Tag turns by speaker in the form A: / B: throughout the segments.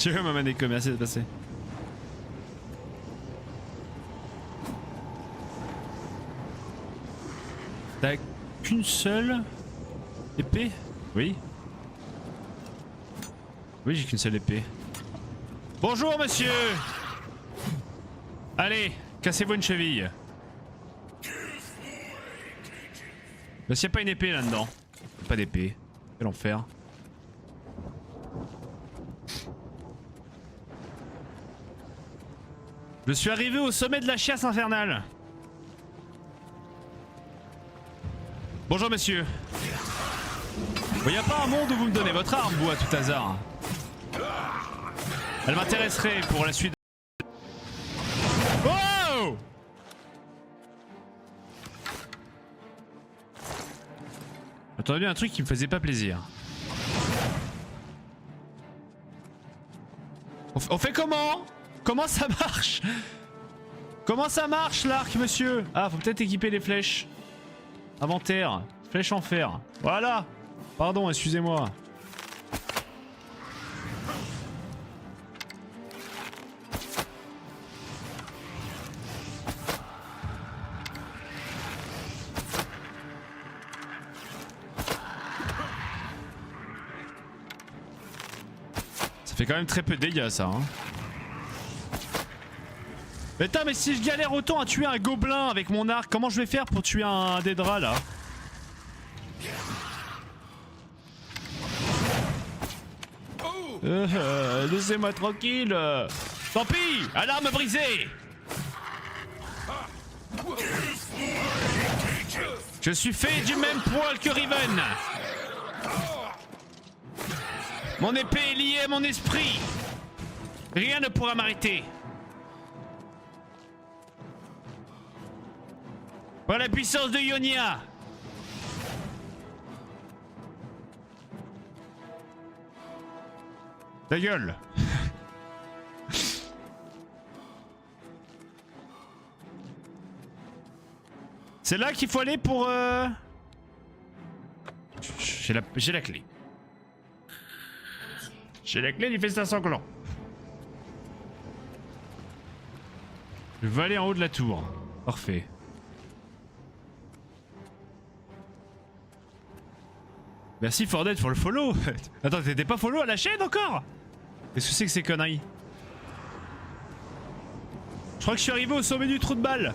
A: Tu veux maman déco, merci de passer. T'as qu'une seule épée? Oui. Oui, j'ai qu'une seule épée. Bonjour monsieur. Allez, cassez-vous une cheville. Mais s'il n'y a pas une épée là-dedans. Pas d'épée. Quel enfer. Je suis arrivé au sommet de la chiasse infernale. Bonjour monsieur. Il n'y a pas un monde où vous me donnez votre arme, vous, à tout hasard. Elle m'intéresserait pour la suite. Oh! J'ai entendu un truc qui me faisait pas plaisir. On fait comment? Comment ça marche? Comment ça marche l'arc, monsieur? Ah, faut peut-être équiper les flèches. Inventaire, flèche en fer. Voilà. Pardon, excusez-moi. Ça fait quand même très peu de dégâts ça, hein. Mais putain, mais si je galère autant à tuer un gobelin avec mon arc, comment je vais faire pour tuer un Daedra là? Laissez-moi tranquille. Tant pis, alarme brisée. Je suis fait du même poil que Riven. Mon épée est liée à mon esprit. Rien ne pourra m'arrêter. Par la puissance de Ionia. Ta gueule. C'est là qu'il faut aller pour J'ai la clé. J'ai la clé du festin sanglant. Je vais aller en haut de la tour. Parfait. Merci Fordette pour le follow. Attends, t'étais pas follow à la chaîne encore? Qu'est-ce que c'est que ces conneries? Je crois que je suis arrivé au sommet du trou de balle.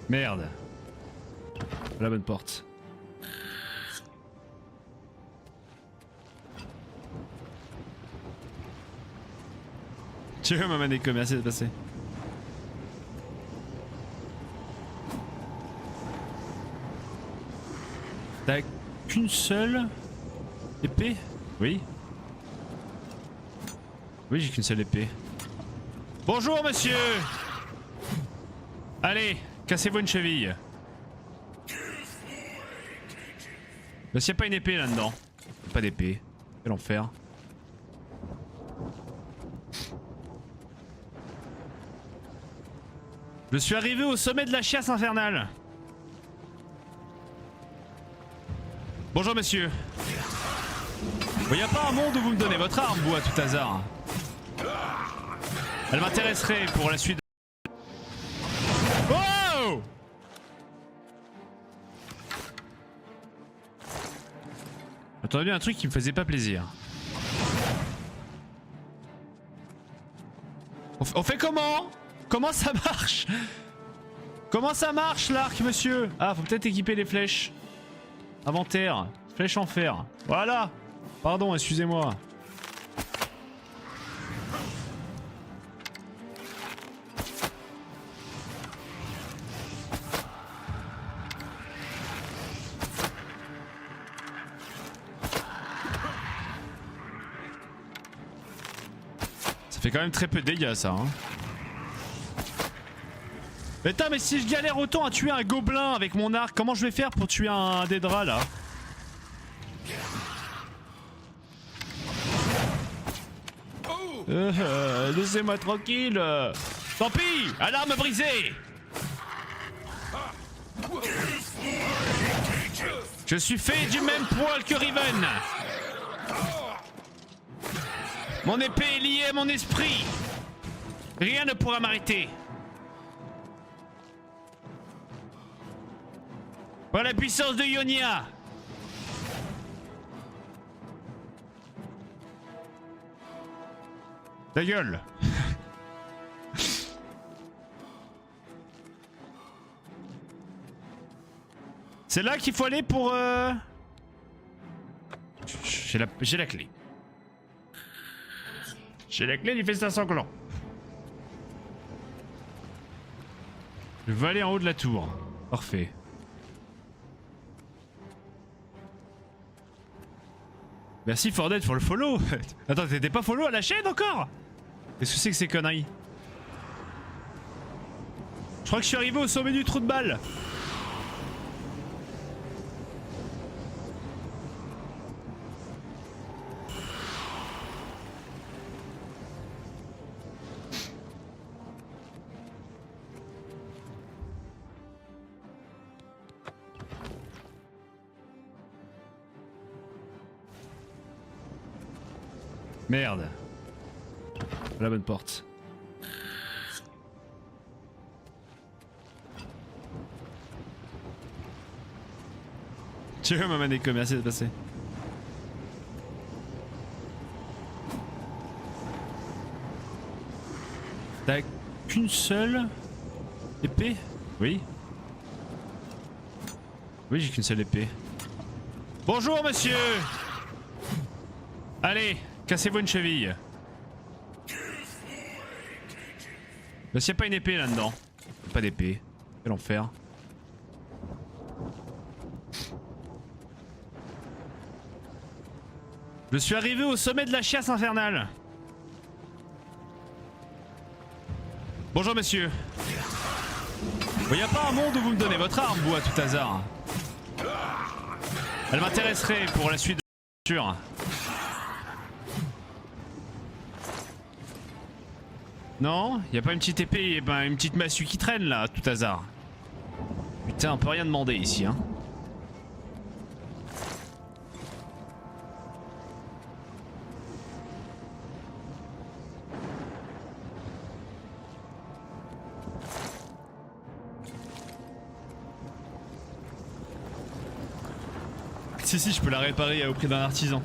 A: Merde. La bonne porte. Tu veux maman déco, merci de passer. T'as qu'une seule épée? Oui. Oui, j'ai qu'une seule épée. Bonjour monsieur. Allez, cassez-vous une cheville. Mais s'il n'y a pas une épée là-dedans. Pas d'épée. Quel enfer. Je suis arrivé au sommet de la chiasse infernale. Bonjour monsieur. Il n'y a pas un monde où vous me donnez votre arme, vous, à tout hasard. Elle m'intéresserait pour la suite. Oh! J'ai entendu un truc qui me faisait pas plaisir. On fait comment? Comment ça marche? Comment ça marche l'arc, monsieur? Ah, faut peut-être équiper les flèches. Inventaire, flèche en fer. Voilà. Pardon, excusez-moi. Ça fait quand même très peu de dégâts ça, hein. Attends, mais si je galère autant à tuer un gobelin avec mon arc, comment je vais faire pour tuer un Daedra là? Laissez-moi tranquille. Tant pis, alarme brisée. Je suis fait du même poil que Riven. Mon épée est liée à mon esprit. Rien ne pourra m'arrêter. Par la puissance de Ionia. Ta gueule. C'est là qu'il faut aller pour... J'ai la clé. J'ai la clé du festin sanglant. Je vais aller en haut de la tour. Parfait. Merci Fordette pour le follow. Attends, t'étais pas follow à la chaîne encore? Qu'est-ce que c'est que ces conneries? Je crois que je suis arrivé au sommet du trou de balle. Merde. La bonne porte. Tu veux m'amener comme merci de passer. T'as qu'une seule épée? Oui. Oui, j'ai qu'une seule épée. Bonjour monsieur. Allez, cassez-vous une cheville. Mais s'il n'y a pas une épée là-dedans. Pas d'épée. Quel enfer. Je suis arrivé au sommet de la chiasse infernale. Bonjour monsieur. Il n'y a pas un monde où vous me donnez votre arme, vous, à tout hasard. Elle m'intéresserait pour la suite de l'aventure. Non, y a pas une petite épée, ben une petite massue qui traîne là, à tout hasard. Putain, on peut rien demander ici, hein. Si, je peux la réparer au prix d'un artisan.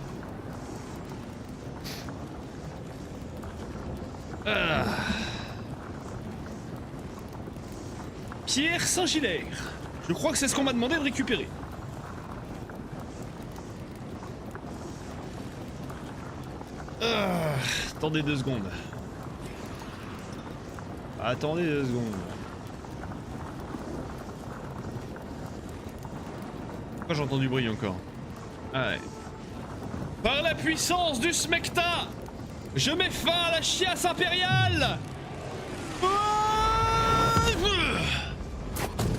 A: Pierre Saint-Gilaire. Je crois que c'est ce qu'on m'a demandé de récupérer. Attendez 2 secondes. Attendez 2 secondes. Pourquoi j'entends du bruit encore? Ah ouais. Par la puissance du Smecta, je mets fin à la chiasse impériale.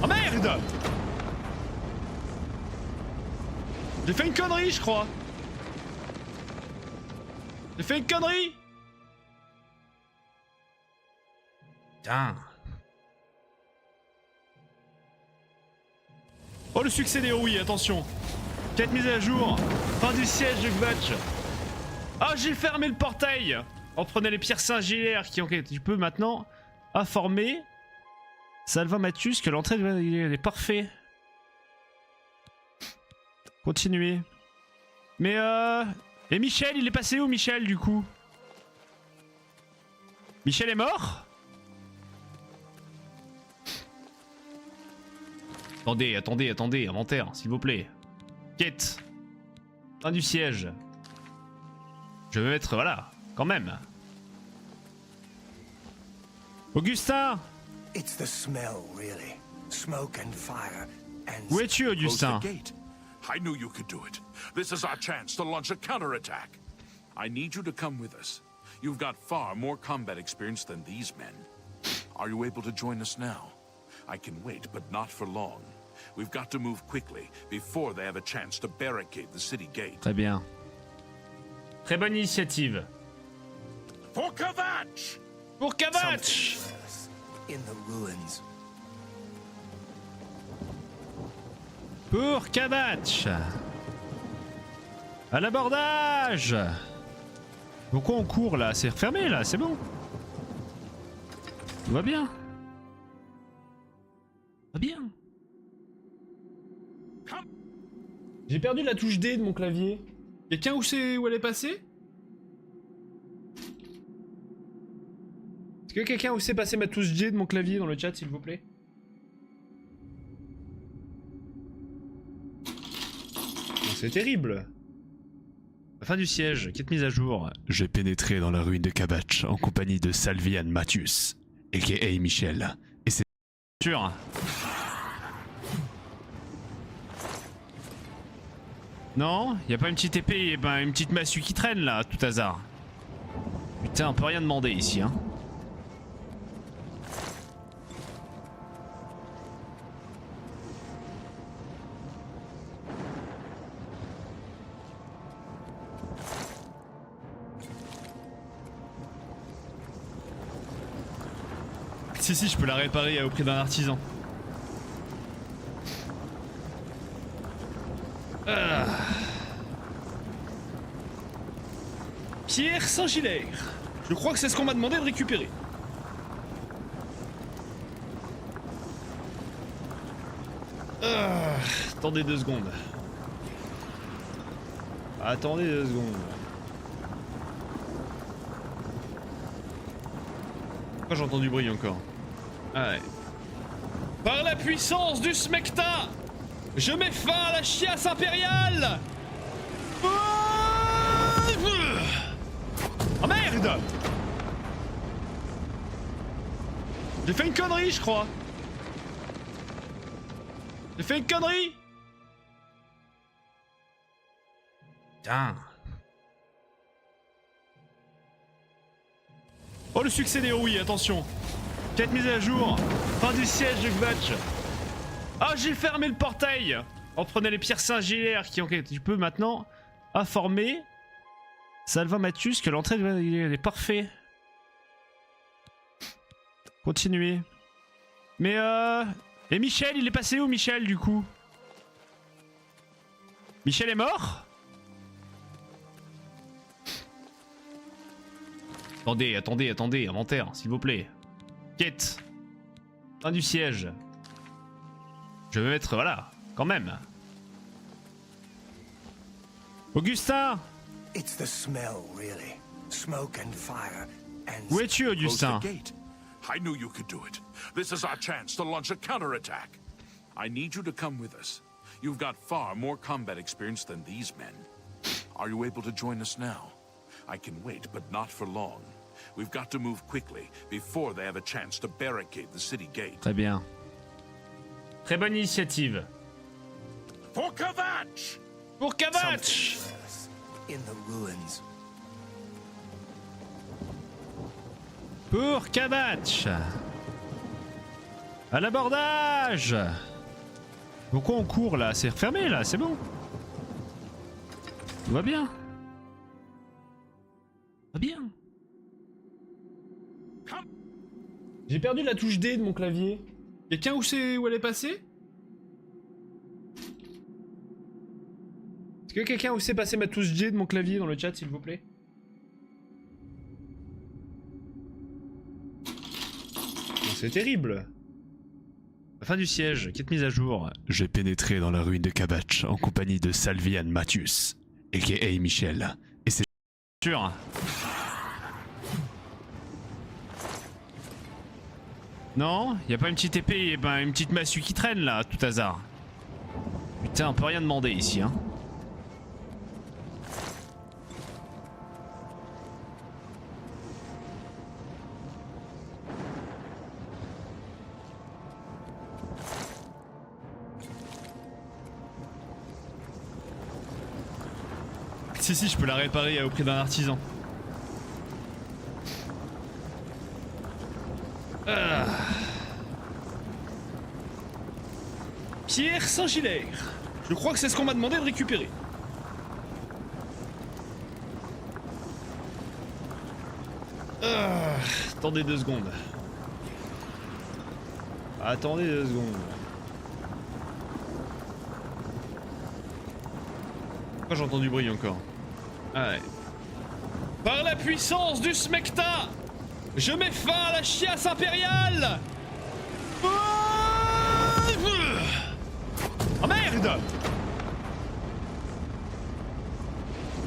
A: Oh merde! J'ai fait une connerie, je crois. J'ai fait une connerie. Putain. Oh, le succès des oui, attention. 4 mises à jour. Fin du siège de Gvatch. Ah, j'ai fermé le portail. On prenait les pierres Saint-Gilaire qui ont... Tu peux maintenant informer Salva Mathius que l'entrée est parfait. Continuez. Mais et Michel, il est passé où Michel du coup? Michel est mort? Attendez, inventaire, s'il vous plaît. Quête. Fin du siège. Je vais mettre, voilà, quand même. Augustin!
B: It's the smell, really. Smoke and fire and...
A: Où es-tu, Augustin?
C: I knew you could do it. This is our chance to launch a counterattack. I need you to come with us. You've got far more combat experience than these men. Are you able to join us now? I can wait, but not for long. We've got to move quickly before they have a chance to barricade the city gate.
A: Très bien. Très bonne initiative.
C: For Kvatch!
A: Pour Kvatch!
B: In the ruins.
A: Pour Kvatch! À l'abordage! Pourquoi on court là? C'est refermé là, c'est bon. Tout va bien. Tout va bien. J'ai perdu la touche D de mon clavier. Quelqu'un sait où elle est passée? Est-ce que quelqu'un sait passer ma touche D de mon clavier dans le chat, s'il vous plaît? C'est terrible. La fin du siège, quête mise à jour. J'ai pénétré dans la ruine de Kvatch en compagnie de Salvian Mathius, a.k.a. Michel. Et c'est sûr. Non, y a pas une petite épée et ben une petite massue qui traîne là, à tout hasard. Putain, on peut rien demander ici, hein. Si, je peux la réparer au prix d'un artisan. Pierre Saint-Gilaire. Je crois que c'est ce qu'on m'a demandé de récupérer. Attendez 2 secondes. Attendez 2 secondes. Pourquoi j'entends du bruit encore? Ah ouais. Par la puissance du Smecta, je mets fin à la chiasse impériale. Oh merde! J'ai fait une connerie, je crois. J'ai fait une connerie. Putain. Oh, le succès des oui, attention. Quête mise à jour. Fin du siège de Kvatch. Ah, j'ai fermé le portail. On prenait les pierres Saint-Gilaire qui ont... Tu peux maintenant informer Salvian Mathius que l'entrée est parfait. Continuez. Mais et Michel, il est passé où Michel du coup? Michel est mort? Attendez, inventaire, s'il vous plaît. Quête. Fin du siège. Je vais mettre, voilà, quand même. Augustin!
B: It's the smell, really. Smoke and fire and...
A: Où es-tu,
C: Close the
A: Augustin?
C: gate. I knew you could do it. This is our chance to launch a counterattack. I need you to come with us. You've got far more combat experience than these men. Are you able to join us now? I can wait, but not for long. We've got to move quickly before they have a chance to barricade the city gate.
A: Très bien. Très bonne initiative.
C: For Kvatch!
A: Pour Kvatch!
B: In the ruins.
A: Pour Kvatch! À l'abordage! Pourquoi on court là? C'est refermé là, c'est bon. Tout va bien. Tout va bien. J'ai perdu la touche D de mon clavier. Quelqu'un sait où elle est passée? Est-ce que quelqu'un sait passer ma touche D de mon clavier dans le chat, s'il vous plaît? C'est terrible. La fin du siège, quête mise à jour. J'ai pénétré dans la ruine de Kvatch en compagnie de Salvian Mathius, a.k.a. Michel. Et c'est sûr. Non, y a pas une petite épée et ben une petite massue qui traîne là, à tout hasard. Putain, on peut rien demander ici, hein. Si, je peux la réparer au prix d'un artisan. Pierre Saint-Gilaire. Je crois que c'est ce qu'on m'a demandé de récupérer. Attendez 2 secondes. Attendez 2 secondes. Pourquoi j'entends du bruit encore? Ah ouais. Par la puissance du Smecta, je mets fin à la chiasse impériale. Oh merde!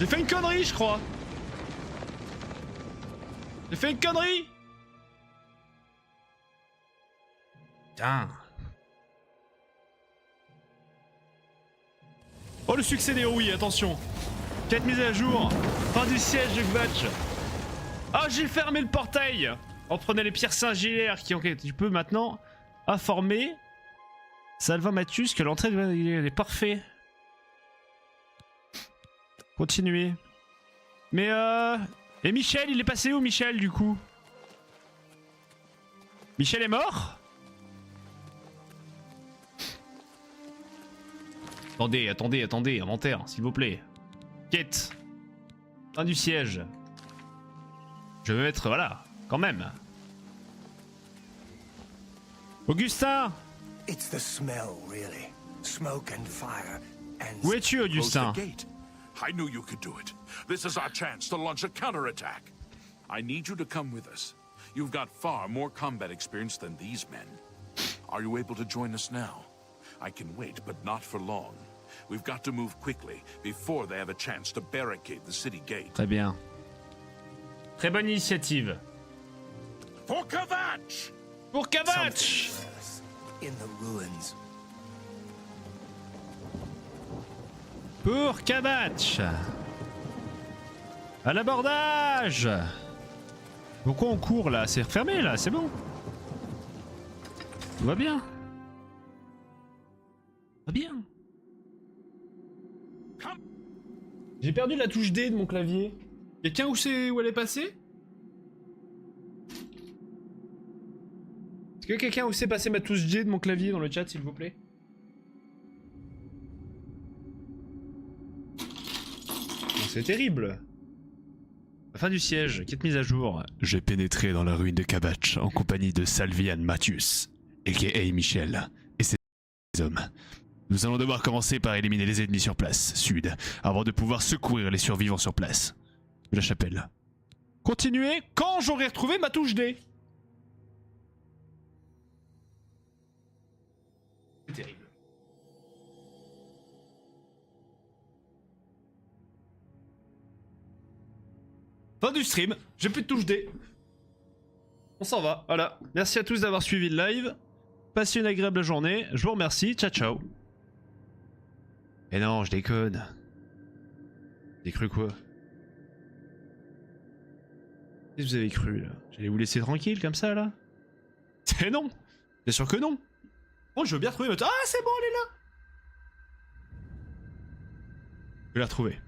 A: J'ai fait une connerie, je crois. J'ai fait une connerie. Putain. Oh, le succès des oui, attention. 4 mises à jour. Fin du siège de Kvatch. Ah, j'ai fermé le portail. On prenait les pierres Saint-Gilaire qui ont... Tu peux maintenant informer Salva Mathius que l'entrée est parfait. Continuez. Mais et Michel, il est passé où Michel du coup? Michel est mort? Attendez, inventaire, s'il vous plaît. Quête. Fin du siège. Je vais mettre, voilà, quand même. Augustin!
B: It's the smell, really. Smoke and fire and...
A: Où es-tu,
C: Close the
A: Augustin?
C: gate. I knew you could do it. This is our chance to launch a counterattack. I need you to come with us. You've got far more combat experience than these men. Are you able to join us now? I can wait, but not for long. We've got to move quickly before they have a chance to barricade the city gate.
A: Très bien. Très bonne initiative.
C: For Kvatch!
A: Pour Kvatch!
B: in the ruins.
A: Pour Kvatch! À l'abordage! Pourquoi on court là? C'est refermé là, c'est bon. Tout va bien. Tout va bien. J'ai perdu la touche D de mon clavier. Quelqu'un où elle est passée? Est-ce que quelqu'un où sait passer ma touche D de mon clavier dans le chat, s'il vous plaît? C'est terrible. La fin du siège, quête mise à jour. J'ai pénétré dans la ruine de Kvatch en compagnie de Salvian Mathius, a.k.a. Michel, et ses hommes. Nous allons devoir commencer par éliminer les ennemis sur place, sud, avant de pouvoir secourir les survivants sur place. La chapelle. Continuez quand j'aurai retrouvé ma touche D. C'est terrible. Fin du stream, j'ai plus de touche D. On s'en va, voilà. Merci à tous d'avoir suivi le live. Passez une agréable journée, je vous remercie, ciao ciao. Et non, je déconne. J'ai cru quoi? Qu'est-ce que vous avez cru là? J'allais vous laisser tranquille comme ça là? C'est non! Bien sûr que non! Oh, je veux bien trouver votre... Ah, c'est bon, elle est là! Je l'ai retrouvée.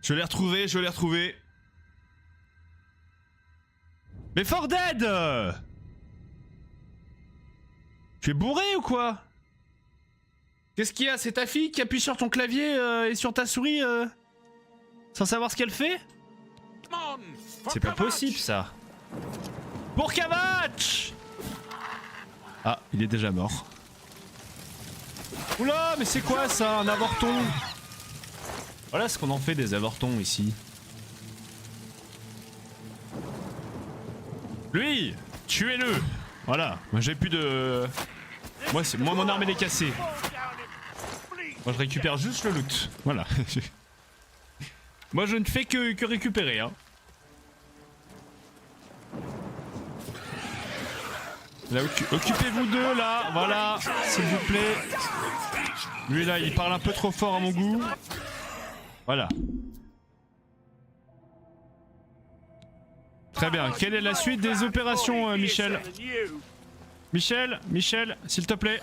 A: Je l'ai retrouvée. Mais For Dead! Tu es bourré ou quoi? Qu'est-ce qu'il y a? C'est ta fille qui appuie sur ton clavier et sur ta souris sans savoir ce qu'elle fait? C'est pas possible ça. Pour Kvatch! Ah, il est déjà mort. Oula, mais c'est quoi ça? Un avorton? Voilà ce qu'on en fait des avortons ici. Lui, tuez-le. Voilà, moi j'ai plus de... Moi mon arme elle est cassée. Moi je récupère juste le loot. Voilà. Moi je ne fais que récupérer hein. Occupez-vous d'eux là, voilà, s'il vous plaît. Lui là, il parle un peu trop fort à mon goût. Voilà. Très bien, quelle est la suite des opérations, Michel? Michel, s'il te plaît.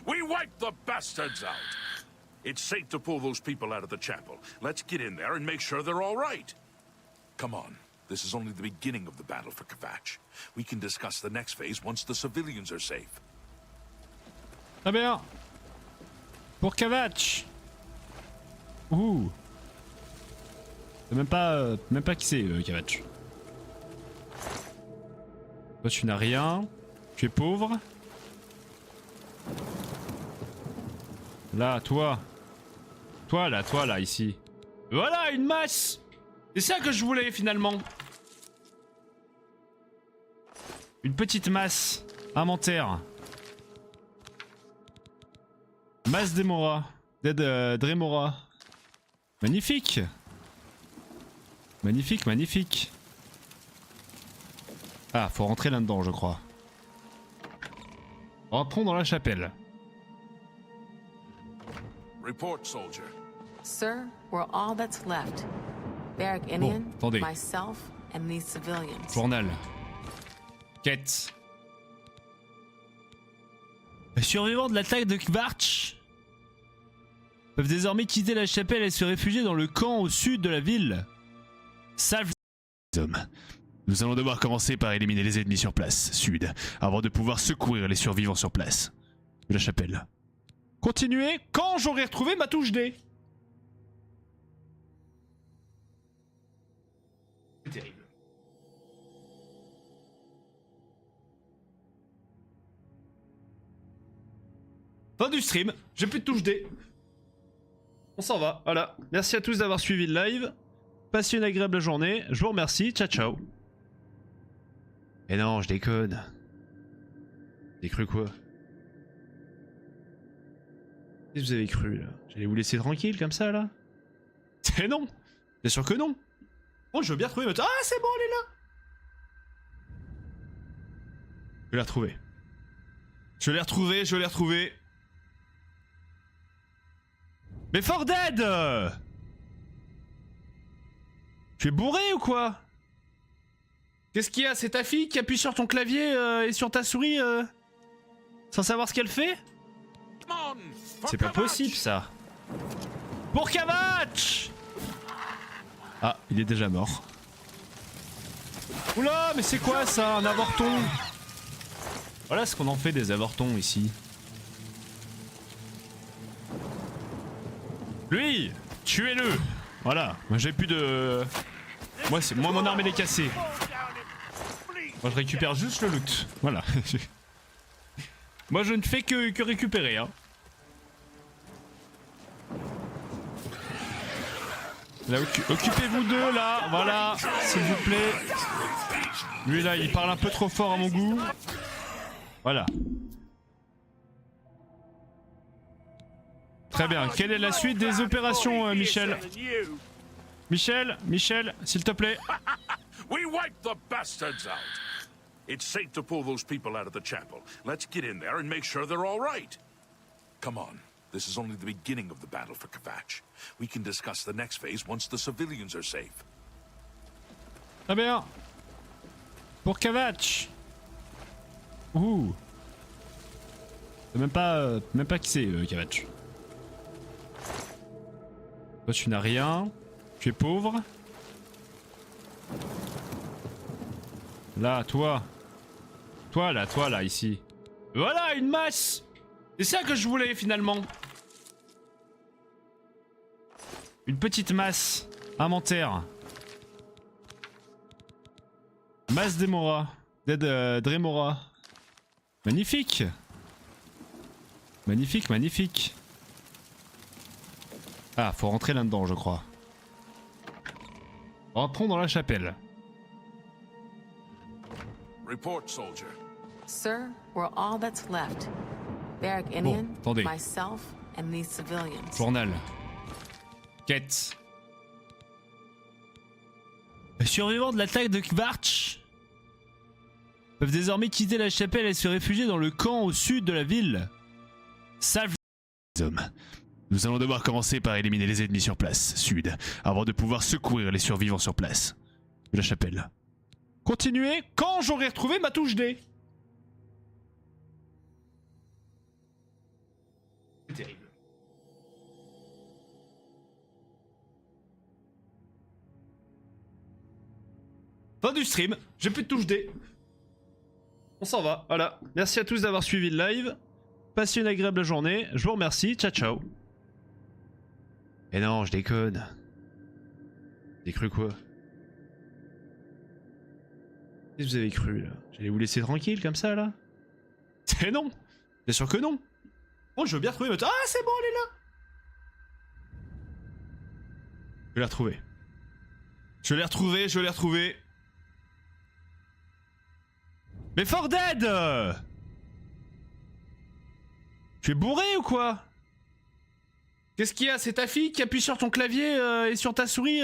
C: We wiped the bastards out. It's safe to pull those people out of the chapel. Let's get in there and make sure they're all right. Come on. This is only the beginning of the battle for Kvatch. We can discuss the next phase once the civilians are safe.
A: Très bien. Pour Kvatch. Ouh. C'est même pas qui c'est, Kvatch. Toi, tu n'as rien. Tu es pauvre. Là, toi. Toi, là, ici. Voilà, une masse. C'est ça que je voulais, finalement. Une petite masse. Inventaire. Masse d'Emora. Dremora. Magnifique. Magnifique, magnifique. Ah, faut rentrer là-dedans, je crois. Rentrons dans la chapelle.
C: Report, soldier.
D: Sir, we're all that's left. Barrack Indian,
A: attendez.
D: myself, and these civilians.
A: Journal. Quête. Les survivants de l'attaque de Kvarch peuvent désormais quitter la chapelle et se réfugier dans le camp au sud de la ville. Salve les hommes. Nous allons devoir commencer par éliminer les ennemis sur place, sud, avant de pouvoir secourir les survivants sur place de la chapelle. Continuez quand j'aurai retrouvé ma touche D. C'est terrible. Fin du stream, j'ai plus de touche D. On s'en va, voilà. Merci à tous d'avoir suivi le live. Passez une agréable journée, je vous remercie, ciao ciao. Et non, je déconne. J'ai cru quoi? Qu'est-ce que vous avez cru là? J'allais vous laisser tranquille comme ça là? C'est non! Bien sûr que non! Oh, je veux bien retrouver votre... Ah, c'est bon, elle est là! Je vais la retrouver. Je l'ai retrouvée, je l'ai retrouvée. Mais For Dead! Tu es bourré ou quoi? Qu'est-ce qu'il y a? C'est ta fille qui appuie sur ton clavier et sur ta souris sans savoir ce qu'elle fait? C'est pas possible ça. Pour Kvatch! Ah, il est déjà mort. Oula, mais c'est quoi ça? Un avorton? Voilà ce qu'on en fait des avortons ici. Lui, tuez-le. Voilà, moi j'ai plus de... Moi mon arme elle est cassée. Moi je récupère juste le loot. Voilà. Moi je ne fais que récupérer hein. Là, occupez-vous d'eux là, voilà, s'il vous plaît. Lui là il parle un peu trop fort à mon goût. Voilà. Très bien, quelle est la suite des opérations Michel? Michel, s'il te plaît.
C: We wiped the bastards out. It's safe to pull those people out of the chapel. Let's get in there and make sure they're all right. Come on. This is only the beginning of the battle for Kvatch. We can discuss the next phase once the civilians are safe.
A: Très bien. Pour Kvatch. Ouh. C'est même pas qui c'est Kvatch. Toi tu n'as rien. Tu es pauvre. Là, toi. Toi là, ici. Voilà, une masse. C'est ça que je voulais finalement. Une petite masse. Inventaire. Masse d'Emora. Dremora. Magnifique. Magnifique, magnifique. Ah, faut rentrer là-dedans, je crois. Rentrons dans la chapelle.
C: Report, soldier.
D: Sir, we're all that's left. Barrack Indian,
A: attendez.
D: myself, and these civilians.
A: Journal. Quête. Les survivants de l'attaque de Kvarch peuvent désormais quitter la chapelle et se réfugier dans le camp au sud de la ville. Salve les hommes. Nous allons devoir commencer par éliminer les ennemis sur place, sud, avant de pouvoir secourir les survivants sur place de la chapelle. Continuez quand j'aurai retrouvé ma touche D. C'est terrible. Fin du stream, j'ai plus de touche D. On s'en va, voilà. Merci à tous d'avoir suivi le live. passez une agréable journée. Je vous remercie. Ciao, ciao. Et non, je déconne. J'ai cru quoi? Qu'est-ce que vous avez cru là? J'allais vous laisser tranquille comme ça là? C'est non! Bien sûr que non! Oh, je veux bien retrouver votre... Ah, c'est bon, elle est là! Je vais la retrouver. Je l'ai retrouvé, je l'ai retrouvé. Mais For Dead! Tu es bourré ou quoi? Qu'est-ce qu'il y a? C'est ta fille qui appuie sur ton clavier et sur ta souris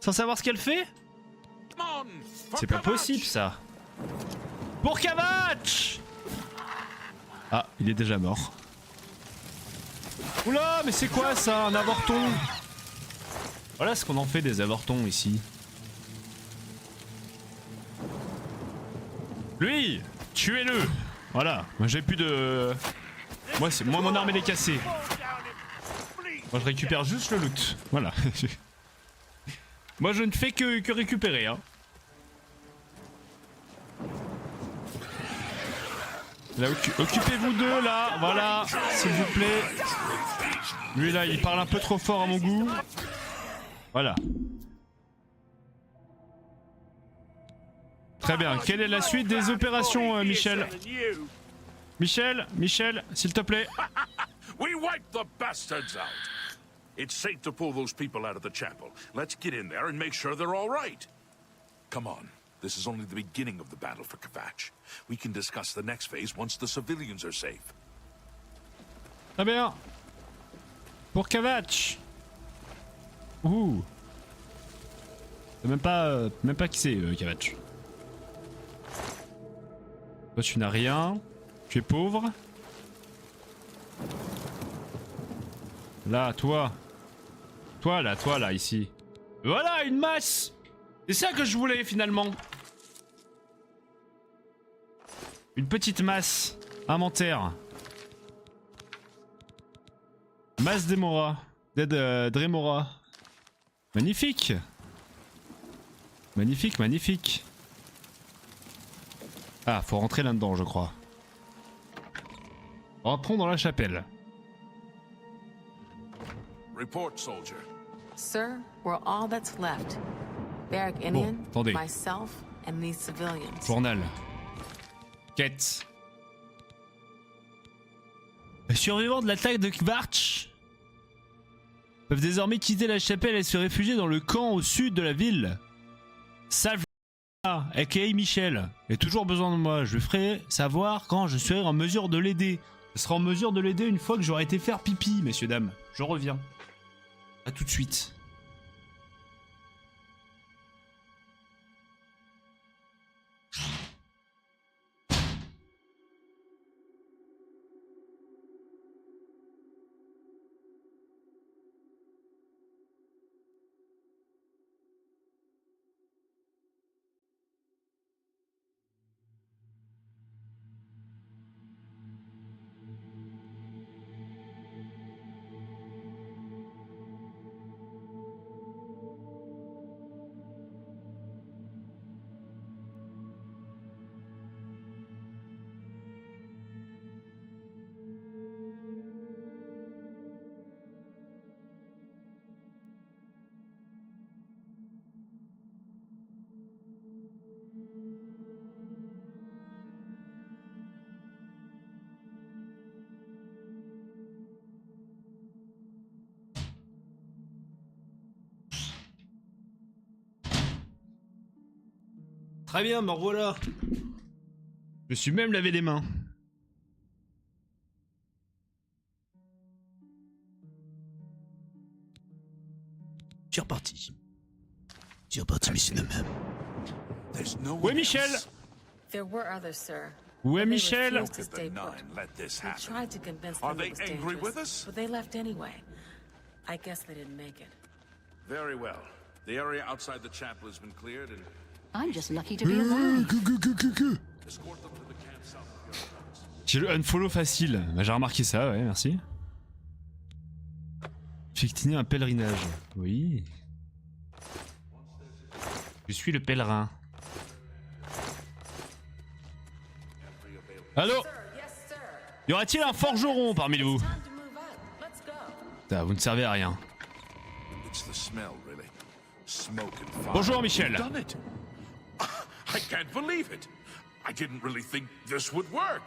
A: sans savoir ce qu'elle fait? C'est pas possible ça. Pour Kvatch! Ah, il est déjà mort. Oula, mais c'est quoi ça? Un avorton? Voilà ce qu'on en fait des avortons ici. Lui, tuez-le. Voilà, moi j'ai plus de... Moi mon arme elle est cassée. Moi je récupère juste le loot. Voilà. Moi je ne fais que récupérer hein. Là, occupez-vous d'eux là, voilà, s'il vous plaît. Lui là, il parle un peu trop fort à mon goût. Voilà. Très bien, quelle est la suite des opérations, Michel? Michel, s'il te plaît.
C: We wiped the bastards out. It's safe to pull those people out of the chapel. Let's get in there and make sure they're all right. Come on. This is only the beginning of the battle for Kvatch. We can discuss the next phase once the civilians are safe.
A: Très bien. Pour Kvatch. Ouh. C'est même pas qui c'est, Kvatch. Toi tu n'as rien. Tu es pauvre. Là, toi. Toi là, ici. Voilà, une masse. C'est ça que je voulais finalement. Une petite masse. Inventaire. Masse d'Emora. Dremora. Magnifique. Magnifique, magnifique. Ah, faut rentrer là-dedans, je crois. Rentrons dans la chapelle.
C: Report, soldier.
D: Sir, we're all that's left. Barrack Indian,
A: attendez.
D: myself, and these civilians.
A: Journal. Quête. Les survivants de l'attaque de Kvatch peuvent désormais quitter la chapelle et se réfugier dans le camp au sud de la ville. Salve, aka Michel, a toujours besoin de moi. Je lui ferai savoir quand je serai en mesure de l'aider. Je serai en mesure de l'aider une fois que j'aurai été faire pipi, messieurs, dames. Je reviens. A tout de suite. Très bien, me revoilà. Je me suis même lavé les mains. C'est reparti. C'est reparti, messieurs dames.
C: There's no
A: Où est
C: one
A: Michel?
C: else.
D: There were others, sir.
A: Où est
D: They
A: Michel?
D: refused to
C: Look at
D: stay
C: the
D: put.
C: nine. Let this
D: We
C: happen.
D: tried to convince
C: Are
D: them
C: they
D: it was
C: angry
D: dangerous,
C: with us?
D: but they left anyway. I guess they didn't make it.
C: Very well. The area outside the chapel has been cleared and
E: I'm just lucky to be alive.
C: escort them to the camp south of your house.
A: J'ai le unfollow facile. Bah, j'ai remarqué ça, ouais, merci. Effectuer un pèlerinage. Oui. Je suis le pèlerin. Allô?
D: Yes, sir.
A: Y aurait-il un forgeron parmi vous?
D: Time to move up. Let's go.
A: Putain, vous ne servez à rien.
C: It's the smell, really. Smoke and fire.
A: Bonjour, Michel.
C: You've done it. I can't believe it. I didn't really think this would work.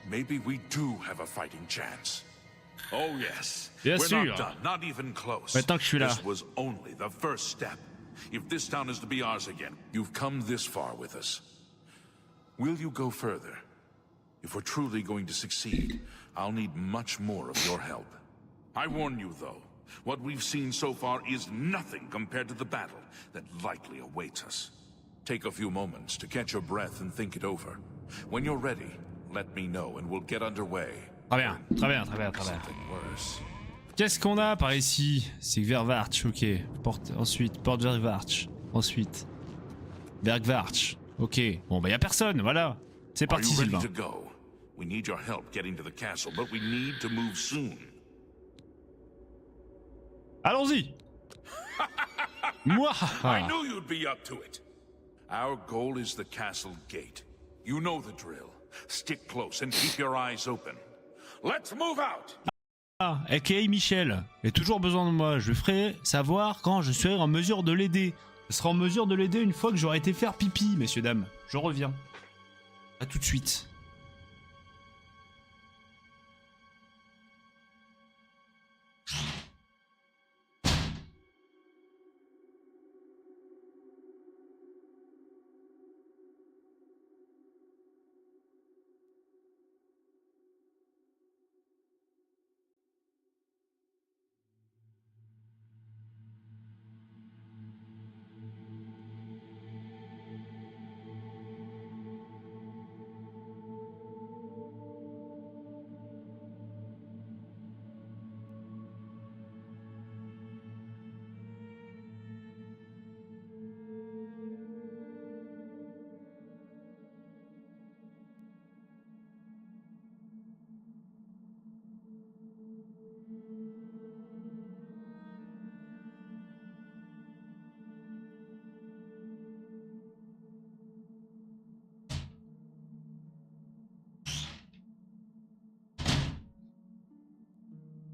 C: Maybe we do have a fighting chance. Oh yes.
A: Bien
C: We're
A: sûr.
C: not done, not even close.
A: Maintenant que je suis là.
C: This was only the first step. If this town is to be ours again, you've come this far with us. Will you go further? If we're truly going to succeed, I'll need much more of your help. I warn you, though, what we've seen so far is nothing compared to the battle that likely awaits us. Take a few moments to catch your breath and think it over. When you're ready, let me know and we'll get underway.
A: Très bien, très bien, très bien, très bien.
C: Something worse.
A: Qu'est-ce qu'on a par ici? C'est Vervarch, ok. Ensuite, Porte Vervarch. Ensuite, Bergvarch. Ok. Bon, bah, y a personne, voilà. C'est
C: Are
A: parti,
C: you ready
A: Sylvain.
C: to go? We need your help getting to the castle, but we need to move soon.
A: Allons-y. Moi.
C: I knew you'd be up to it. Our goal is the castle gate. You know the drill. Stick close and keep your eyes open. Let's move out!
A: A.k.a. Michel. Il a toujours besoin de moi. Je le ferai savoir quand je serai en mesure de l'aider. Je serai en mesure de l'aider une fois que j'aurai été faire pipi, messieurs, dames. Je reviens. À tout de suite.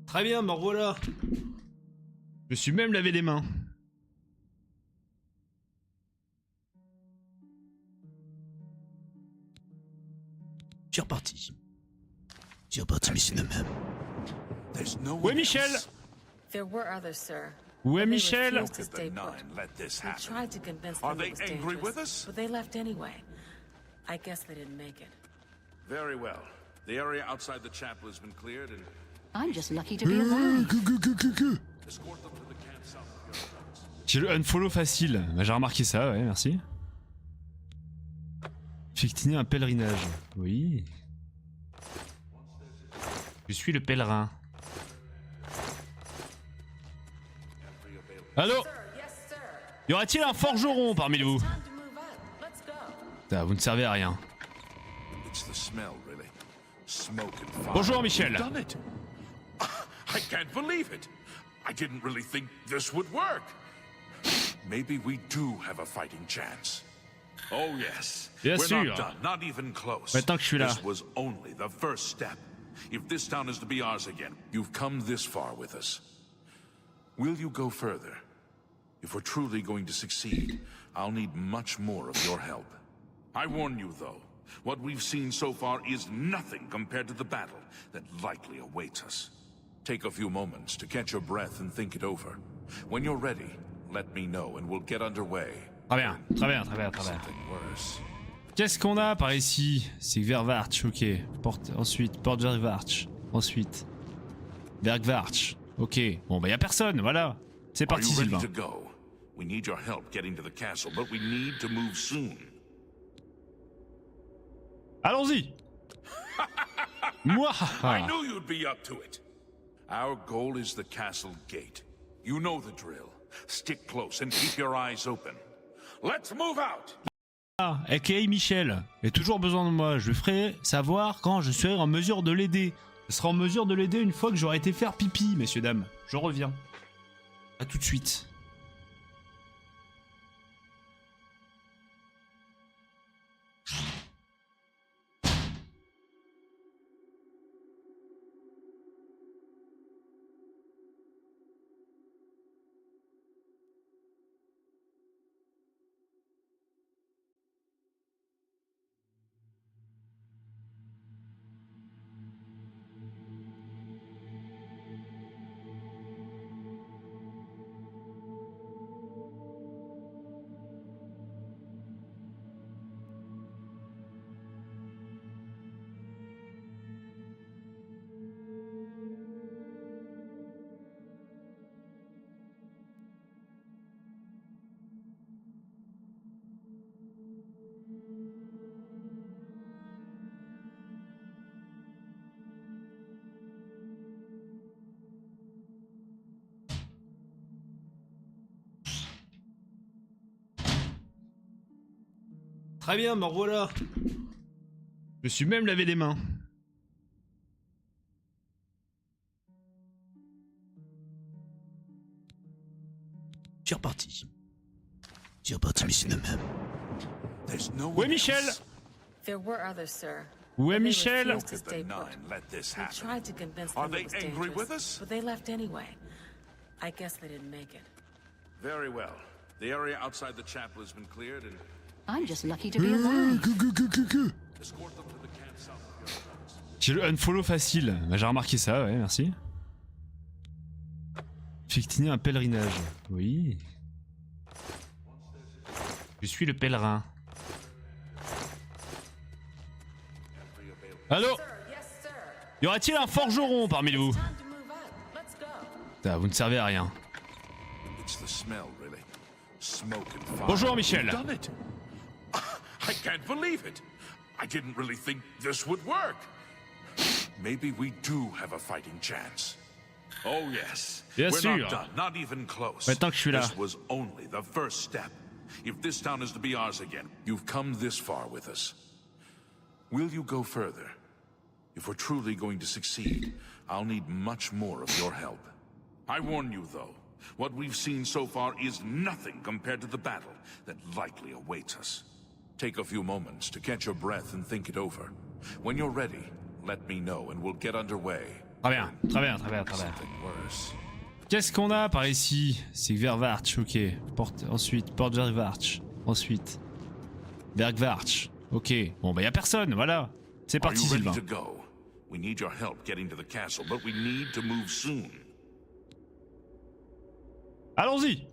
A: Très bien, me revoilà. Je me suis même lavé les mains. C'est reparti. C'est reparti, messieurs, dames.
C: There's no
A: Ouais,
C: one
A: Michel.
C: else.
D: There were others, sir.
A: Ouais,
D: But they
A: Michel.
D: refused to
C: Look at
D: stay
C: the
D: put.
C: nine. Let this
D: We
C: happen.
D: tried to convince
C: Are
D: them
C: they
D: it was
C: angry
D: dangerous,
C: with us?
D: but they left anyway. I guess they didn't make it.
C: Very well. The area outside the chapel has been cleared and
E: I'm just lucky to be alive.
C: escort them to the camp south of your house.
A: J'ai le unfollow facile. Bah, j'ai remarqué ça, ouais, merci. Effectuer un pèlerinage. Oui. Je suis le pèlerin. Allô? Y aurait-il un forgeron parmi vous?
D: Time to move up. Let's go.
A: Putain, vous ne servez à rien.
C: It's the smell, really. Smoke and fire.
A: Bonjour, Michel.
C: You've done it. I can't believe it. I didn't really think this would work. Maybe we do have a fighting chance. Oh yes.
A: Bien
C: We're
A: sûr.
C: not done, not even close.
A: Maintenant que je suis là.
C: This was only the first step. If this town is to be ours again, you've come this far with us. Will you go further? If we're truly going to succeed, I'll need much more of your help. I warn you, though, what we've seen so far is nothing compared to the battle that likely awaits us. Take a few moments to catch your breath and think it over. When you're ready, let me know and we'll get underway.
A: Très bien, très bien, très bien, très bien.
C: Something worse.
A: Qu'est-ce qu'on a par ici? C'est Vervarch, ok. Ensuite, Porte Vervarch. Ensuite, Bergvarch. Ok. Bon, bah, y a personne, voilà. C'est
C: Are
A: parti,
C: you ready
A: Sylvain.
C: to go? We need your help getting to the castle, but we need to move soon.
A: Allons-y. Moi.
C: I knew you'd be up to it. Our goal is the castle gate. You know the drill. Stick close and keep your eyes open. Let's move out!
A: A.k.a. Michel. Il a toujours besoin de moi. Je le ferai savoir quand je serai en mesure de l'aider. Je serai en mesure de l'aider une fois que j'aurai été faire pipi, messieurs, dames. Je reviens. À tout de suite. Très bien, me revoilà. Je me suis même lavé les mains. C'est reparti. C'est reparti, messieurs dames.
C: There's no
A: Ouais,
C: one
A: Michel.
C: else.
D: There were others, sir.
A: Ouais,
D: They
A: Michel.
D: refused to
C: Look at
D: stay
C: the
D: put.
C: nine let this
D: We
C: happen.
D: tried to convince
C: Are
D: them
C: they
D: it was
C: angry
D: dangerous,
C: with us?
D: but they left anyway. I guess they didn't make it.
C: Very well. The area outside the chapel has been cleared and
E: I'm just lucky to be alive.
C: escort them to the camp south of your house.
A: J'ai le unfollow facile. Bah, j'ai remarqué ça, ouais, merci. Effectuer un pèlerinage. Oui. Je suis le pèlerin. Allô?
D: Yes, sir.
A: Y aura-t-il un forgeron parmi vous?
D: Time to move out. Let's go.
A: Putain, vous ne servez à rien.
C: It's the smell, really. Smoke and fire.
A: Bonjour, Michel.
C: You've done it. I can't believe it. I didn't really think this would work. Maybe we do have a fighting chance. Oh yes.
A: Bien
C: We're
A: sûr.
C: not done, not even close.
A: Maintenant que je suis là.
C: This was only the first step. If this town is to be ours again, you've come this far with us. Will you go further? If we're truly going to succeed, I'll need much more of your help. I warn you, though, what we've seen so far is nothing compared to the battle that likely awaits us. Take a few moments to catch your breath and think it over. When you're ready, let me know and we'll get underway.
A: Très bien, très bien, très bien, très bien.
C: Something worse.
A: Qu'est-ce qu'on a par ici? C'est Vervarch, ok. Ensuite, Porte Vervarch. Ensuite, Bergvarch. Ok. Bon, bah, y a personne, voilà. C'est
C: Are
A: parti,
C: you ready
A: Sylvain.
C: to go? We need your help getting to the castle, but we need to move soon.
A: Allons-y.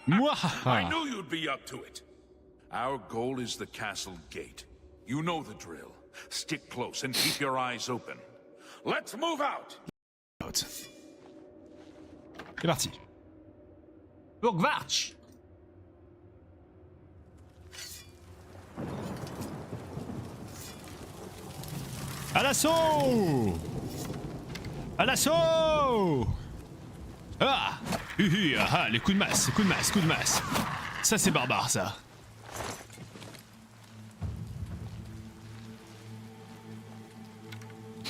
A: Moi.
C: I knew you'd be up to it. Our goal is the castle gate. You know the drill. Stick close and keep your eyes open. Let's move out!
A: C'est parti. Bergvarch. À l'assaut! À l'assaut! Ah! Ah, les coups de masse, coups de masse, coups de masse. Ça c'est barbare ça.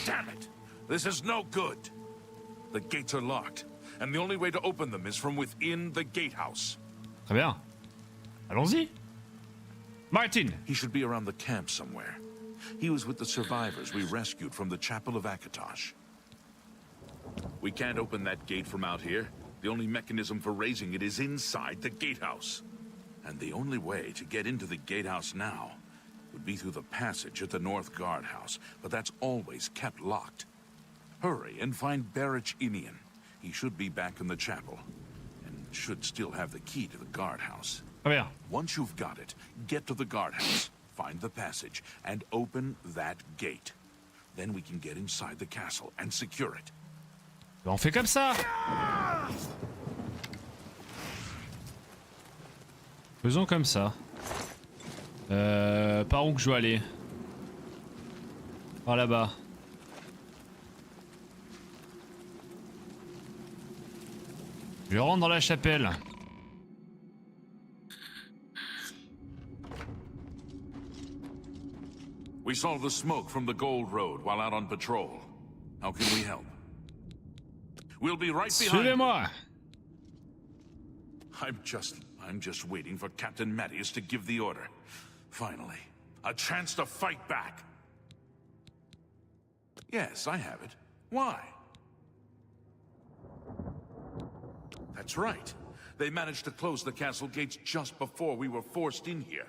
C: Damn it! This is no good. The gates are locked, and the only way to open them is from within the gatehouse.
A: Très bien. Allons-y. Martin.
C: He should be around the camp somewhere. He was with the survivors we rescued from the Chapel of Akatosh. We can't open that gate from out here. The only mechanism for raising it is inside the gatehouse. And the only way to get into the gatehouse now would be through the passage at the North Guardhouse, but that's always kept locked. Hurry and find Barich Inian. He should be back in the chapel, and should still have the key to the guardhouse.
A: Très bien.
C: Once you've got it, get to the guardhouse, find the passage, and open that gate. Then we can get inside the castle and secure it.
A: On fait comme ça. Faisons comme ça. Par où que je dois aller? Par là-bas. Je rentre dans la chapelle.
C: We saw the smoke from the Gold Road while out on patrol. How can we help? We'll be right behind you.
A: Suivez-moi.
C: I'm just waiting for Captain Mattias to give the order. Finally, a chance to fight back. Yes, I have it. Why? That's right. They managed to close the castle gates just before we were forced in here.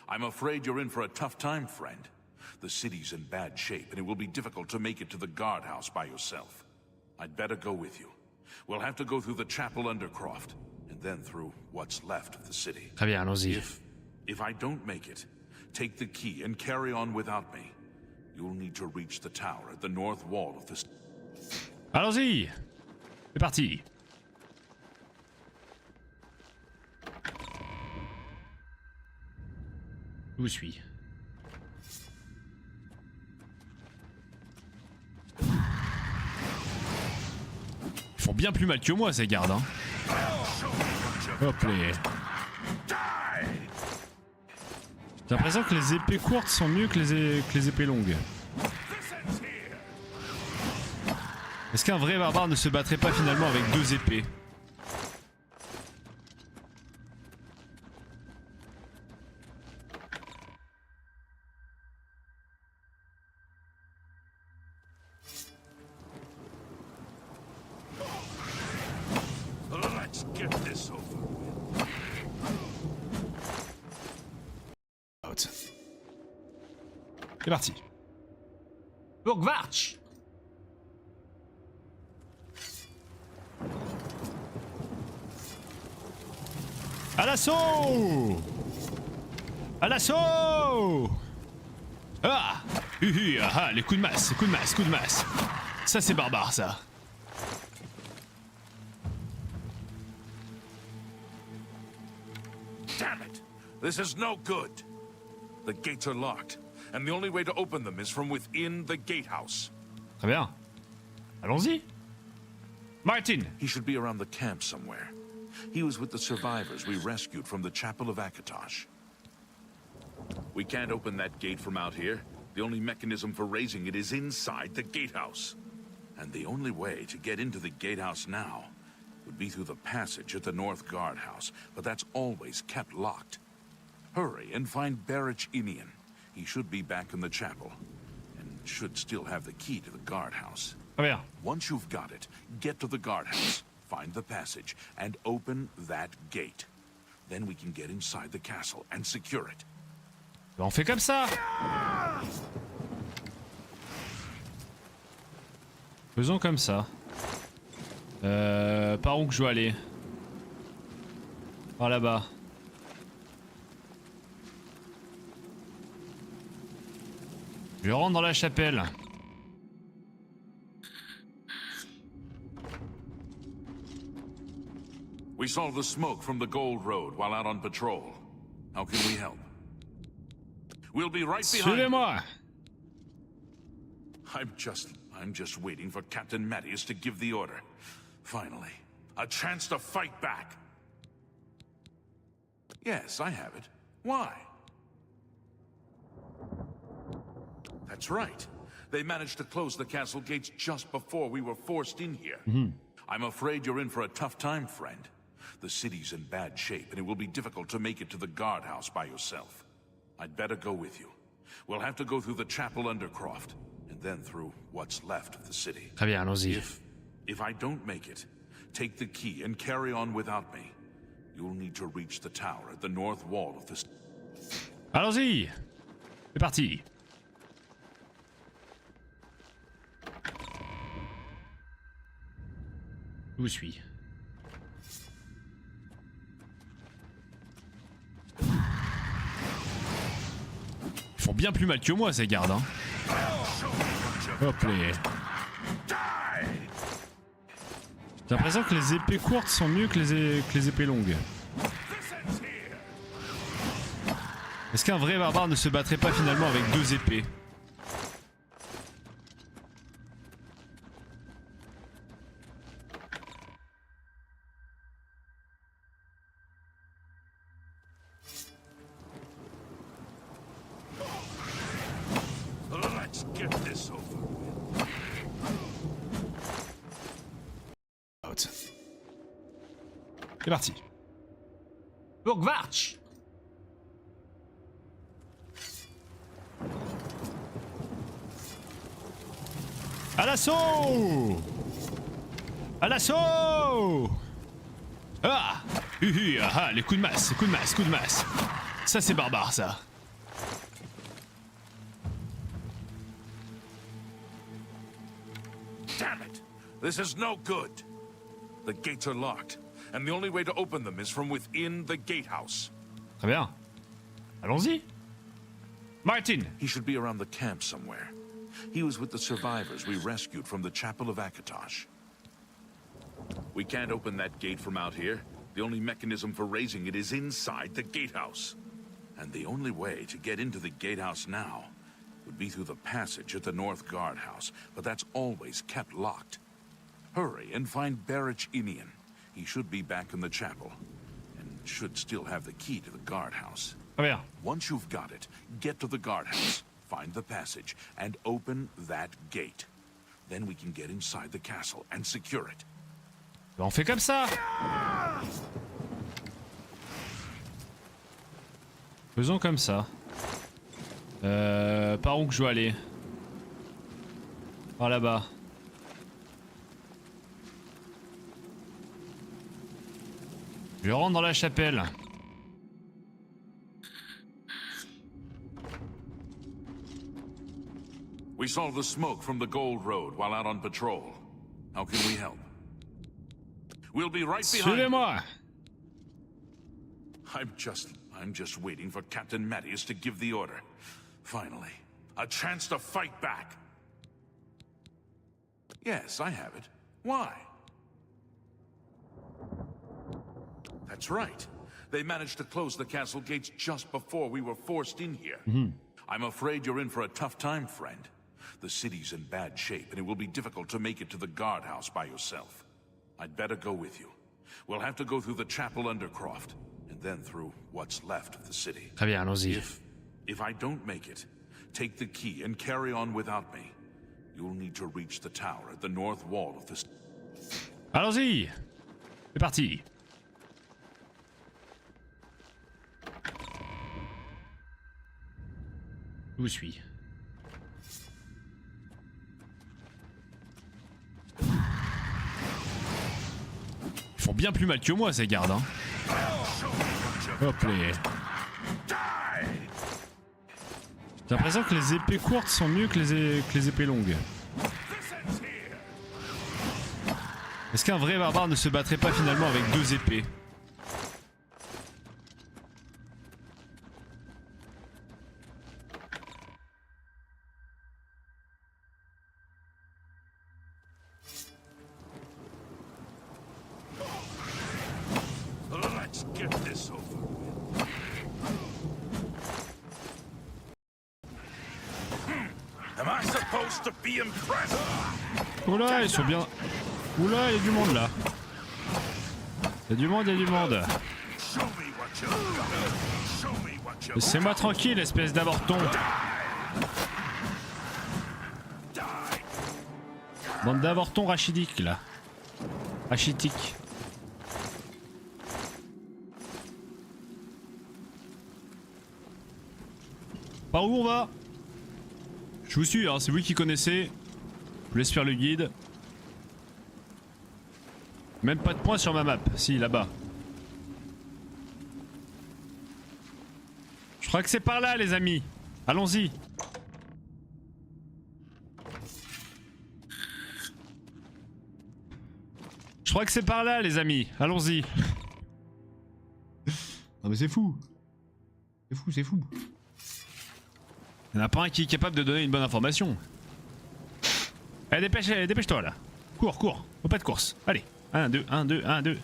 C: I'm afraid you're in for a tough time, friend. The city's in bad shape, and it will be difficult to make it to the guardhouse by yourself. I'd better go with you. We'll have to go through the chapel Undercroft, and then through what's left of the city.
A: Très bien, allons-y.
C: If I don't make it, take the key and carry on without me. You'll need to reach the tower at the north wall of this.
A: Allons-y. C'est parti. Je vous suis. Ils font bien plus mal que moi ces gardes, hein. Hop les. J'ai l'impression que les épées courtes sont mieux que les épées longues. Est-ce qu'un vrai barbare ne se battrait pas finalement avec deux épées?
C: Let's get this over with.
A: C'est parti. Burgvarch. À l'assaut! À l'assaut! Ah! Ah, les coups de masse, coups de masse, coups de masse. Ça c'est barbare ça.
C: Damn it! This is no good. The gates are locked, and the only way to open them is from within the gatehouse.
A: Très bien. Allons-y. Martin.
C: He should be around the camp somewhere. He was with the survivors we rescued from the Chapel of Akatosh. We can't open that gate from out here. The only mechanism for raising it is inside the gatehouse. And the only way to get into the gatehouse now would be through the passage at the North Guardhouse, but that's always kept locked. Hurry and find Barich Inian. He should be back in the chapel, and should still have the key to the guardhouse.
A: Très bien.
C: Once you've got it, get to the guardhouse, find the passage, and open that gate. Then we can get inside the castle and secure it.
A: On fait comme ça. Faisons comme ça. Par où que je dois aller? Par là-bas. Je rentre dans la chapelle.
C: We saw the smoke from the Gold Road while out on patrol. How can we help? We'll be right behind you.
A: Suivez-moi.
C: I'm just waiting for Captain Mattias to give the order. Finally, a chance to fight back. Yes, I have it. Why? That's right. They managed to close the castle gates just before we were forced in here. I'm afraid you're in for a tough time, friend. The city's in bad shape, and it will be difficult to make it to the guardhouse by yourself. I'd better go with you. We'll have to go through the chapel Undercroft, and then through what's left of the city.
A: Très bien, allons-y.
C: If I don't make it, take the key and carry on without me. You'll need to reach the tower at the north wall of this.
A: Allons-y. C'est parti. Je vous suis. Ils font bien plus mal que moi ces gardes, hein. Hop les. J'ai l'impression que les épées courtes sont mieux que les épées longues. Est-ce qu'un vrai barbare ne se battrait pas finalement avec deux épées?
C: Let's get this over with.
A: C'est parti. Burgvarch. À l'assaut! À l'assaut! Ah! Ah, les coups de masse, coups de masse, coups de masse. Ça c'est barbare ça.
C: Damn it! This is no good. The gates are locked, and the only way to open them is from within the gatehouse.
A: Très bien. Allons-y. Martin.
C: He should be around the camp somewhere. He was with the survivors we rescued from the Chapel of Akatosh. We can't open that gate from out here. The only mechanism for raising it is inside the gatehouse. And the only way to get into the gatehouse now would be through the passage at the North Guardhouse, but that's always kept locked. Hurry and find Barich Inian. He should be back in the chapel, and should still have the key to the guardhouse.
A: Très bien.
C: Once you've got it, get to the guardhouse, find the passage, and open that gate. Then we can get inside the castle and secure it.
A: On fait comme ça. Faisons comme ça. Par où que je dois aller? Par là-bas. Je rentre dans la chapelle.
C: We saw the smoke from the Gold Road while out on patrol. How can we help? We'll be right behind you.
A: Suivez-moi.
C: I'm just waiting for Captain Mattias to give the order. Finally, a chance to fight back. Yes, I have it. Why? That's right. They managed to close the castle gates just before we were forced in here. I'm afraid you're in for a tough time, friend. The city's in bad shape, and it will be difficult to make it to the guardhouse by yourself. I'd better go with you. We'll have to go through the chapel Undercroft, and then through what's left of the city.
A: Très bien, allons-y.
C: If I don't make it, take the key and carry on without me. You'll need to reach the tower at the north wall of this.
A: Allons-y. C'est parti. Je vous suis. Ils font bien plus mal que moi ces gardes, hein. Hop les. J'ai l'impression que les épées courtes sont mieux que les épées longues. Est-ce qu'un vrai barbare ne se battrait pas finalement avec deux épées?
C: Let's get this over. Am I supposed to be impressed?
A: Oula, ils sont bien. Oula, il y a du monde là. Il y a du monde, il y a du monde.
C: Show me what you've got. Show me what you've
A: Laissez-moi tranquille, espèce d'avorton. Bande d'avortons rachidiques là. Rachitiques. Par où on va? Je vous suis, hein, c'est vous qui connaissez. Je vous laisse faire le guide. Même pas de points sur ma map. Si, là-bas. Je crois que c'est par là, les amis. Allons-y. Je crois que c'est par là, les amis. Allons-y. Non mais c'est fou. C'est fou, c'est fou. Il n'y en a pas un qui est capable de donner une bonne information. Allez, dépêche-toi là. Cours, cours. Au pas de course. Allez. 1, 2, 1, 2, 1, 2.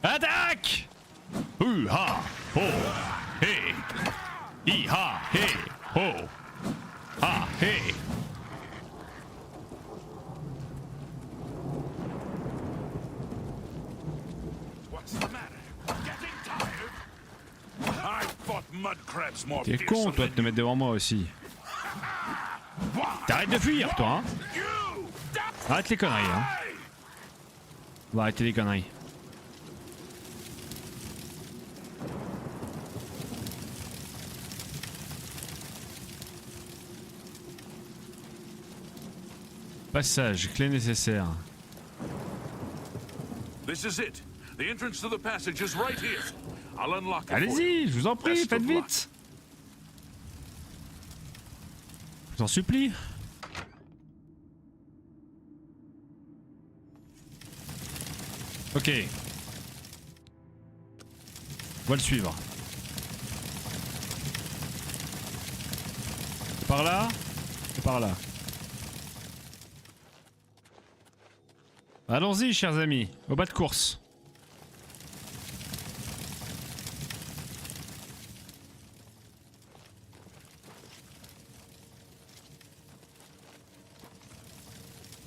A: Attaque! Ha! Ho! Hé! I-ha! Hé! Ho! Ha! Hé!
C: What's the matter? Getting tired? I fought mud crabs more
A: T'es con toi de te mettre devant moi aussi. T'arrêtes de fuir toi hein. Arrête les conneries hein. On va arrêter les conneries. Passage, clé nécessaire.
C: This is it. The entrance to the passage is right here. I'll unlock it for you.
A: Allez-y, je vous en prie,
C: Best
A: faites
C: of luck.
A: vite. Je vous en supplie. Ok. On va le suivre. Par là et par là. Allons-y, chers amis, au bas de course.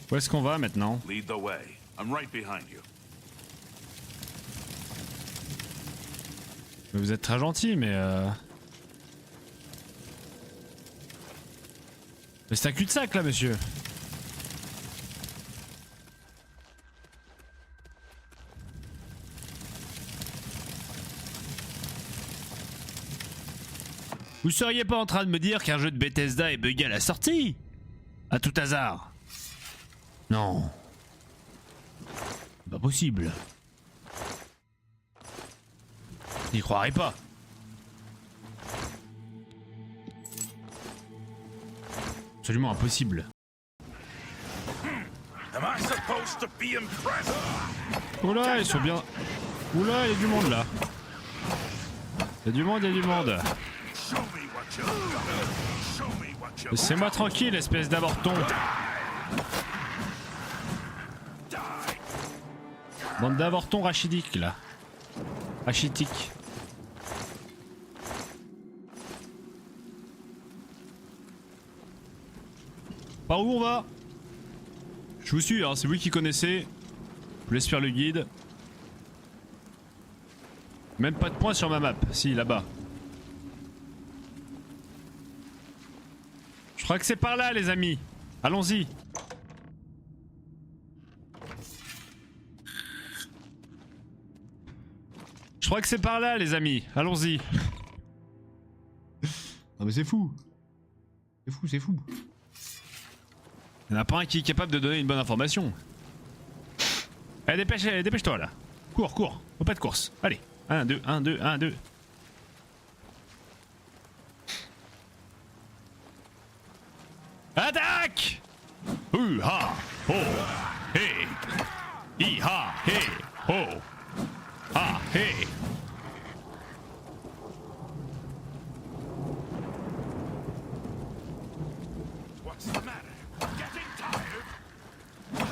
A: Où est-ce qu'on va maintenant?
C: Lead the way. I'm right behind you.
A: Mais vous êtes très gentil, mais Mais c'est un cul-de-sac là, monsieur. Vous seriez pas en train de me dire qu'un jeu de Bethesda est buggé à la sortie? À tout hasard? Non. C'est pas possible. N'y croirais pas. Absolument impossible.
C: Am I supposed to be impressed?
A: Oula, ils sont bien... Oula, il y a du monde là. Il y a du monde, il y a du monde.
C: Show me what you got. Show me what you
A: Laissez-moi tranquille, espèce d'avorton. Bande d'avortons rachidiques là. Rachitique. Par où on va? Je vous suis, hein, c'est vous qui connaissez. Je vous laisse faire le guide. Même pas de points sur ma map. Si, là-bas. Je crois que c'est par là, les amis. Allons-y. Je crois que c'est par là, les amis. Allons-y. Non mais c'est fou. C'est fou, c'est fou. Il n'y en a pas un qui est capable de donner une bonne information. Allez, dépêche-toi là. Cours, cours. Faut pas de course. Allez. 1, 2, 1, 2, 1, 2. Attaque! Ha! Ho! Hey! Hi-ha! Hey! Ho! Ha! Hey!
C: What's the matter? Getting tired?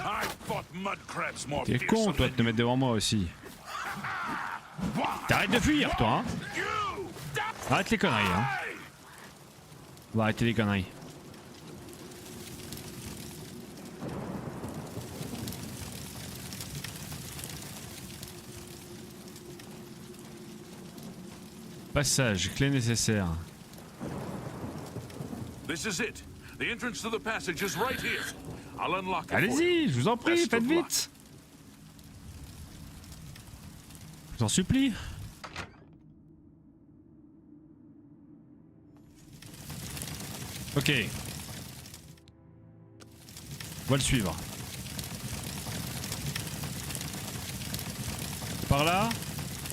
C: I fought mud crabs more
A: T'es con toi de te mettre devant moi aussi. T'arrêtes de fuir toi hein. Arrête les conneries hein. On va arrêter les conneries. Passage, clé nécessaire.
C: This is it. The entrance to the passage is right here. I'll unlock it for you.
A: Allez-y, je vous en prie,
C: Best
A: faites
C: of luck.
A: vite. Je vous en supplie. Ok. On va le suivre. Par là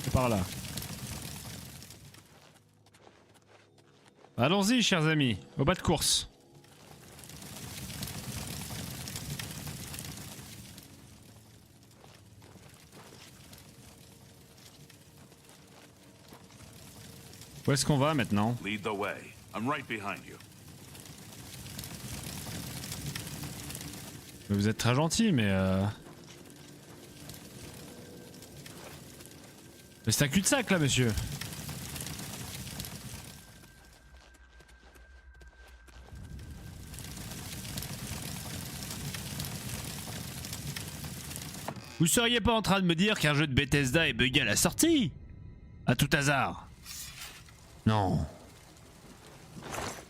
A: et par là. Allons-y, chers amis, au bas de course. Où est-ce qu'on va maintenant?
C: Lead the way. I'm right behind you.
A: Mais vous êtes très gentil, mais Mais c'est un cul-de-sac là, monsieur. Vous seriez pas en train de me dire qu'un jeu de Bethesda est buggé à la sortie? À tout hasard? Non.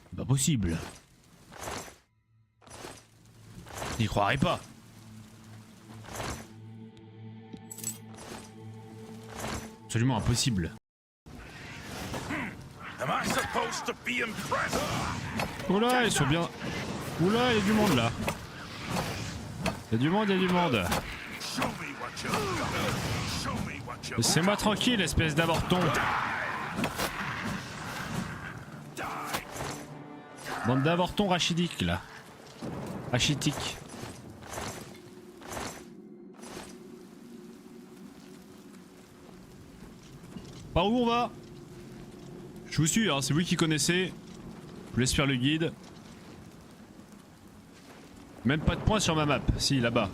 A: C'est pas possible. N'y croirais pas. Absolument impossible.
C: Am I supposed to be impressed?
A: Oula, ils sont bien... Oula, il y a du monde là. Il y a du monde, il y a du monde.
C: Show me what you got. Show me what you
A: Laissez-moi tranquille, espèce d'avorton. Bande d'avortons rachidiques là. Rachitique. Par où on va? Je vous suis, hein, c'est vous qui connaissez. Je vous laisse faire le guide. Même pas de points sur ma map. Si, là-bas.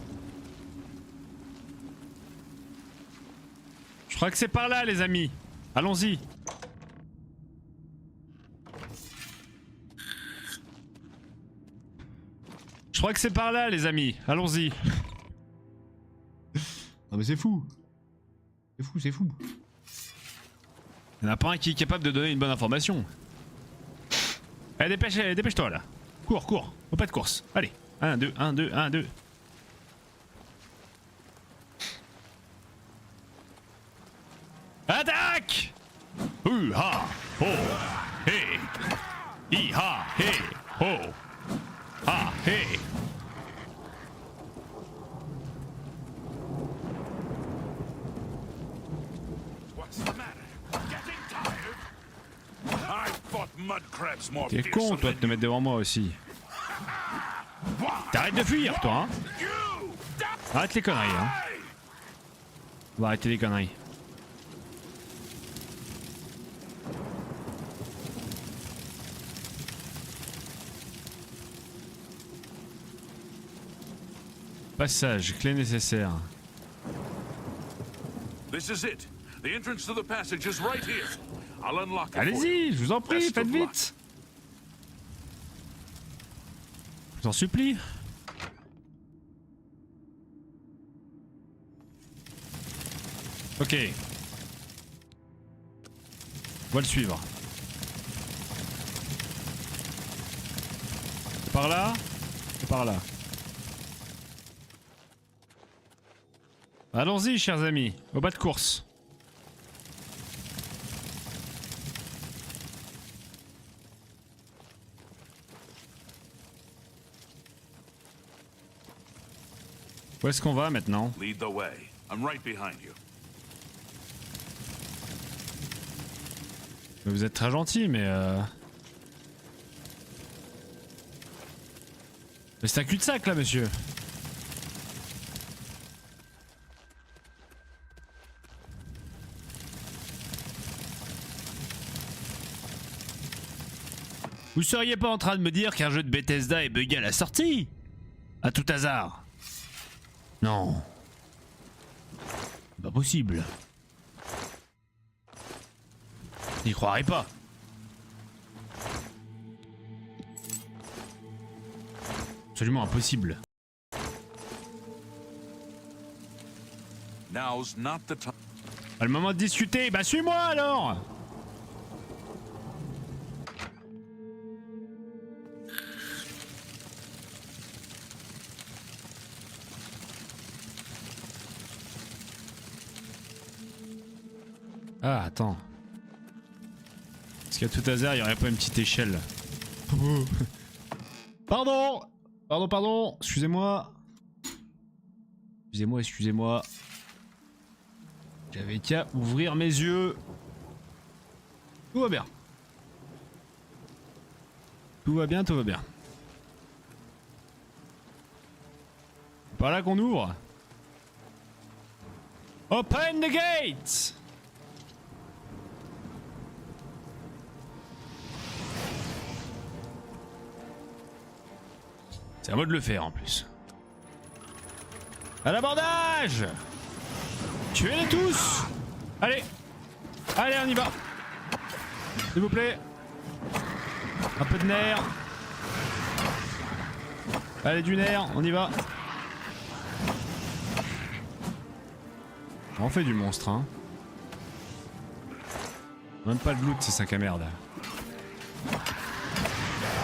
A: Je crois que c'est par là, les amis. Allons-y. Je crois que c'est par là, les amis. Allons-y. Non mais c'est fou. C'est fou, c'est fou. Il n'y en a pas un qui est capable de donner une bonne information. Allez, dépêche-toi là. Cours, cours. Oh, pas de course. Allez. 1, 2, 1, 2, 1, 2. Attaque! Ha! Ho! Hey! Hi-ha! Hey! Ho! Ha! Hey!
C: What's the matter? Getting tired? I've fought mud crabs more
A: T'es con
C: fearsome
A: toi de te mettre devant moi aussi. T'arrêtes de fuir toi hein.
C: you.
A: Arrête les conneries hein. On va arrêter les conneries. Passage, clé nécessaire.
C: This is it. The entrance to the passage is right here. I'll unlock it for you.
A: Allez-y, je vous en prie,
C: Best
A: faites
C: of luck.
A: vite. Je vous en supplie. Ok. On va le suivre. C'est par là. C'est par là. Allons-y, chers amis, au bas de course. Où est-ce qu'on va maintenant?
C: Lead the way. I'm right behind you.
A: Vous êtes très gentil, mais mais c'est un cul-de-sac là, monsieur. Vous seriez pas en train de me dire qu'un jeu de Bethesda est buggé à la sortie? À tout hasard? Non. C'est pas possible. N'y croirais pas. Absolument impossible.
C: Now's not the time.
A: Pas le moment de discuter, bah suis-moi alors! Ah, attends. Est-ce qu'à tout hasard, il n'y aurait pas une petite échelle? Pardon! Pardon, excusez-moi. Excusez-moi. J'avais qu'à ouvrir mes yeux. Tout va bien. Tout va bien. C'est par là qu'on ouvre. Open the gates! C'est à moi de le faire en plus. À l'abordage! Tuez-les tous! Allez! Allez, on y va! S'il vous plaît! Un peu de nerf! Allez, du nerf, on y va! On fait du monstre, hein. Même pas de loot, ces sacs à merde.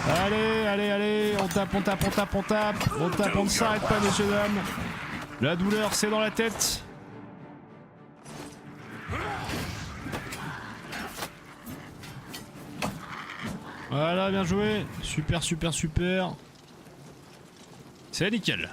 A: Allez, on tape, on ne s'arrête pas, messieurs, dames. La douleur, c'est dans la tête. Voilà, bien joué. Super. C'est nickel.